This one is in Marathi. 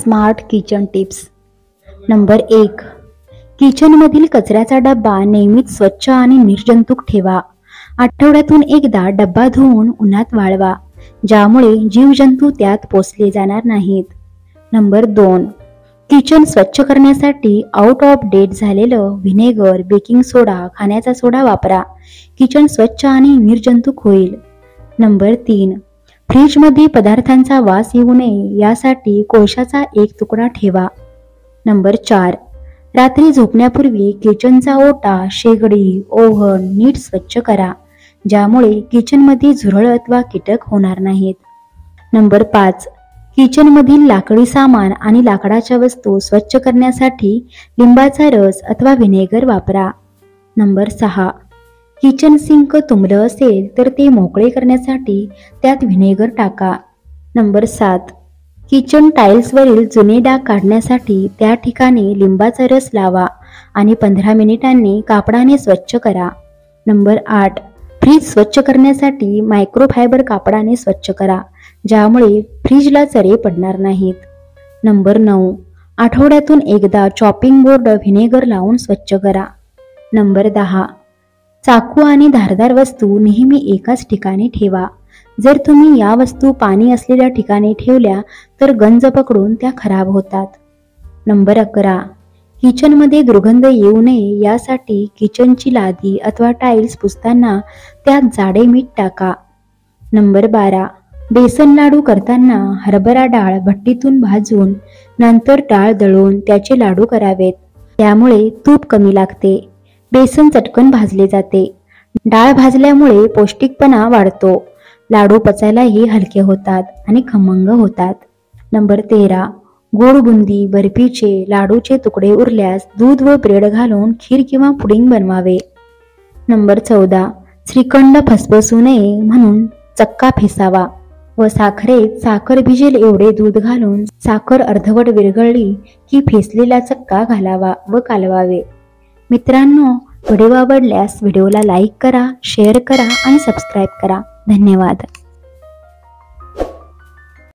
Smart kitchen tips. नंबर 1. किचनमधील कचऱ्याचा डब्बा नेहमीच स्वच्छ आणि निर्जंतुक ठेवा। आठवड्यातून एकदा डब्बा धुवून उन्हात वाळवा, ज्यामुळे जीवजंतू त्यात पोचले जाणार नाहीत। नंबर 2. किचन स्वच्छ करण्यासाठी आउट ऑफ डेट झालेलं व्हिनेगर, बेकिंग सोडा, खाण्याचा सोडा वापरा। किचन स्वच्छ आणि निर्जंतुक होईल। नंबर 3. फ्रीजमध्ये पदार्थांचा वास येऊ नये यासाठी कोळशाचा एक तुकडा ठेवा। नंबर 4. रात्री झोपण्यापूर्वी किचनचा ओटा, शेगडी, ओव्हन नीट स्वच्छ करा, ज्यामुळे किचनमध्ये झुरळ अथवा कीटक होणार नाहीत। नंबर 5. किचनमधील लाकडी सामान आणि लाकडाच्या वस्तू स्वच्छ करण्यासाठी लिंबाचा रस अथवा व्हिनेगर वापरा। नंबर 6. किचन सिंक तुंबलं असेल तर ते मोकळे करण्यासाठी त्यात व्हिनेगर टाका। नंबर 7. किचन टाइल्सवरील जुने डाग काढण्यासाठी त्या ठिकाणी लिंबाचा रस लावा आणि 15 मिनिटांनी कापडाने स्वच्छ करा। नंबर 8. फ्रीज स्वच्छ करण्यासाठी मायक्रोफायबर कापडाने स्वच्छ करा, ज्यामुळे फ्रीजला चरे पडणार नाहीत। नंबर 9. आठवड्यातून एकदा चॉपिंग बोर्ड व्हिनेगर लावून स्वच्छ करा। नंबर 10. चाकू आणि धारदार वस्तू नेहमी एकाच ठिकाणी ठेवा। जर तुम्ही या वस्तू पाणी असलेल्या ठिकाणी ठेवल्या तर गंज पकडून त्या खराब होतात। नंबर 11. किचनमध्ये दुर्गंध येऊ नये यासाठी किचनची लादी अथवा टाइल्स पुसताना त्यात जाडे मीठ टाका। नंबर 12. बेसन लाडू करताना हरभरा डाळ भट्टीतून भाजून नंतर डाळ दळून त्याचे लाडू करावेत, त्यामुळे तूप कमी लागते। बेसन चटकन भाजले जाते। डाळ भाजल्यामुळे पौष्टिकपणा वाढतो। लाडू पचायलाही हलके होतात आणि खमंग होतात। नंबर 13. गोड बुंदी, बर्फीचे लाडूचे तुकडे उरल्यास दूध व ब्रेड घालून खीर किंवा पुडिंग बनवावे। नंबर 14. श्रीखंड फसफसू नये म्हणून चक्का फेसावा व साखरेत साखर भिजेल एवढे दूध घालून साखर अर्धवट विरघळली की फेसलेला चक्का घालावा व कालवावे। मित्रांनो, व्हिडिओ आवडल्यास व्हिडिओला लाईक करा, शेअर करा आणि सबस्क्राईब करा। धन्यवाद।